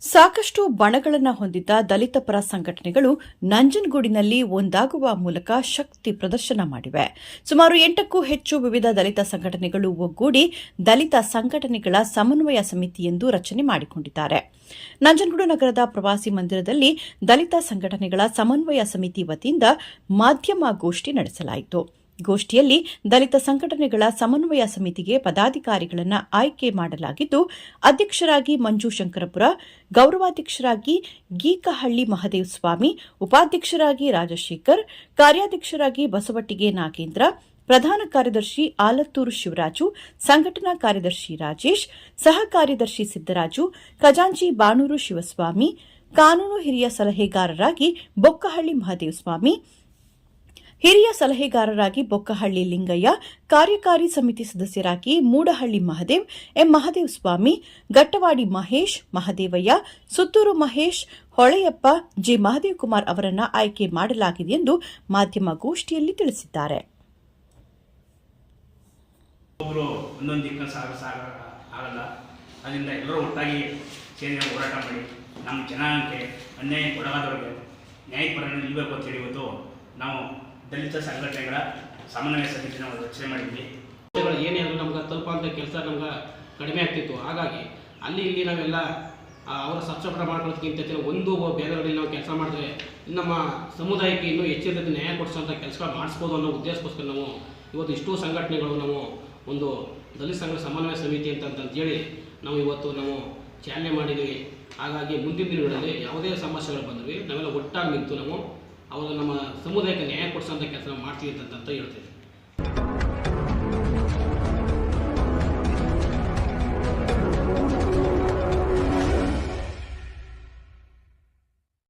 ಸಾಕಷ್ಟು ಬಣಗಳನ್ನು ಹೊಂದಿದ್ದ ದಲಿತ ಪರ ಸಂಘಟನೆಗಳು ನಂಜನಗೂಡಿನಲ್ಲಿ ಒಂದಾಗುವ ಮೂಲಕ ಶಕ್ತಿ ಪ್ರದರ್ಶನ ಮಾಡಿವೆ. ಸುಮಾರು 8ಕ್ಕೂ ಹೆಚ್ಚು ವಿವಿಧ ದಲಿತ ಸಂಘಟನೆಗಳು ಒಗ್ಗೂಡಿ ದಲಿತ ಸಂಘಟನೆಗಳ ಸಮನ್ವಯ ಸಮಿತಿ ಎಂದು ರಚನೆ ಮಾಡಿಕೊಂಡಿದ್ದಾರೆ. ನಂಜನಗೂಡು ನಗರದ ಪ್ರವಾಸಿ ಮಂದಿರದಲ್ಲಿ ದಲಿತ ಸಂಘಟನೆಗಳ ಸಮನ್ವಯ ಸಮಿತಿ ವತಿಯಿಂದ ಮಾಧ್ಯಮ ಗೋಷ್ಠಿ ನಡೆಸಲಾಯಿತು. ಗೋಷ್ಠಿಯಲ್ಲಿ ದಲಿತ ಸಂಘಟನೆಗಳ ಸಮನ್ವಯ ಸಮಿತಿಗೆ ಪದಾಧಿಕಾರಿಗಳನ್ನು ಆಯ್ಕೆ ಮಾಡಲಾಗಿದ್ದು, ಅಧ್ಯಕ್ಷರಾಗಿ ಮಂಜು ಶಂಕರಪುರ, ಗೌರವಾಧ್ಯಕ್ಷರಾಗಿ ಗೀಕಹಳ್ಳಿ ಮಹದೇವ ಸ್ವಾಮಿ, ಉಪಾಧ್ಯಕ್ಷರಾಗಿ ರಾಜಶೇಖರ್, ಕಾರ್ಯಾಧ್ಯಕ್ಷರಾಗಿ ಬಸವಟ್ಟಿಗೆ ನಾಗೇಂದ್ರ, ಪ್ರಧಾನ ಕಾರ್ಯದರ್ಶಿ ಆಲತ್ತೂರು ಶಿವರಾಜು, ಸಂಘಟನಾ ಕಾರ್ಯದರ್ಶಿ ರಾಜೇಶ್, ಸಹ ಕಾರ್ಯದರ್ಶಿ ಸಿದ್ದರಾಜು, ಖಜಾಂಚಿ ಬಾಣೂರು ಶಿವಸ್ವಾಮಿ, ಕಾನೂನು ಹಿರಿಯ ಸಲಹೆಗಾರರಾಗಿ ಬೊಕ್ಕಹಳ್ಳಿ ಮಹದೇವ ಸ್ವಾಮಿ, ಹಿರಿಯ ಸಲಹೆಗಾರರಾಗಿ ಬೊಕ್ಕಹಳ್ಳಿ ಲಿಂಗಯ್ಯ, ಕಾರ್ಯಕಾರಿ ಸಮಿತಿ ಸದಸ್ಯರಾಗಿ ಮೂಡಹಳ್ಳಿ ಮಹದೇವ್, ಎಂ ಮಹದೇವ ಸ್ವಾಮಿ, ಗಟ್ಟವಾಡಿ ಮಹೇಶ್, ಮಹದೇವಯ್ಯ, ಸುತ್ತೂರು ಮಹೇಶ್, ಹೊಳೆಯಪ್ಪ, ಜೆ ಮಹದೇವ್ ಕುಮಾರ್ ಅವರನ್ನು ಆಯ್ಕೆ ಮಾಡಲಾಗಿದೆ ಎಂದು ಮಾಧ್ಯಮ ಗೋಷ್ಠಿಯಲ್ಲಿ ತಿಳಿಸಿದ್ದಾರೆ. ಅದರಿಂದ ಎಲ್ಲರೂ ಒಟ್ಟಾಗಿ ಸೇರಿ ಹೋರಾಟ ಮಾಡಿ ನಮ್ಮ ಜನಾಂಗಕ್ಕೆ ಅನ್ಯಾಯಕ್ಕೆ ಒಳಗಾದವರಿಗೆ ನ್ಯಾಯಪರವಾಗಿ ನಿಲ್ಲಬೇಕು ಅಂತೇಳಿ ಇವತ್ತು ನಾವು ದಲಿತ ಸಂಘಟನೆಗಳ ಸಮನ್ವಯ ಸಮಿತಿ ನಾವು ರಚನೆ ಮಾಡಿದ್ವಿ. ಏನೇ ಆದರೂ ನಮ್ಗೆ ತಲುಪುವಂಥ ಕೆಲಸ ನಮ್ಗೆ ಕಡಿಮೆ ಆಗ್ತಿತ್ತು. ಹಾಗಾಗಿ ಅಲ್ಲಿ ಇಲ್ಲಿ ನಾವೆಲ್ಲ ಅವರ ಸಬ್ಸಪಟ ಮಾಡ್ಕೊಳ್ಳೋದಕ್ಕಿಂತ ಒಂದು ಬೇರೆಯವರಲ್ಲಿ ನಾವು ಕೆಲಸ ಮಾಡಿದ್ರೆ ನಮ್ಮ ಸಮುದಾಯಕ್ಕೆ ಇನ್ನೂ ಹೆಚ್ಚಿನ ರೀತಿ ನ್ಯಾಯ ಕೊಡಿಸೋಂಥ ಕೆಲಸಗಳು ಮಾಡಿಸ್ಬೋದು ಅನ್ನೋ ಉದ್ದೇಶಕ್ಕೋಸ್ಕರ ನಾವು ಇವತ್ತು ಇಷ್ಟೂ ಸಂಘಟನೆಗಳು ನಾವು ಒಂದು ದಲಿತ ಸಂಘ ಸಮನ್ವಯ ಸಮಿತಿ ಅಂತೇಳಿ ನಾವು ಇವತ್ತು ನಾವು ಚಾಲನೆ ಮಾಡಿದ್ದೀವಿ. ಹಾಗಾಗಿ ಮುಂದಿನ ದಿನಗಳಲ್ಲಿ ಯಾವುದೇ ಸಮಸ್ಯೆಗಳು ಬಂದ್ವಿ ನಾವೆಲ್ಲ ಒಟ್ಟಾಗಿ ನಿಂತು ನಾವು ಅವಾಗ ನಮ್ಮ ಸಮುದಾಯಕ್ಕೆ ನ್ಯಾಯ ಕೊಡಿಸೋಂಥ ಕೆಲಸ ಮಾಡ್ತೀವಿ ಅಂತ ಹೇಳ್ತೀವಿ.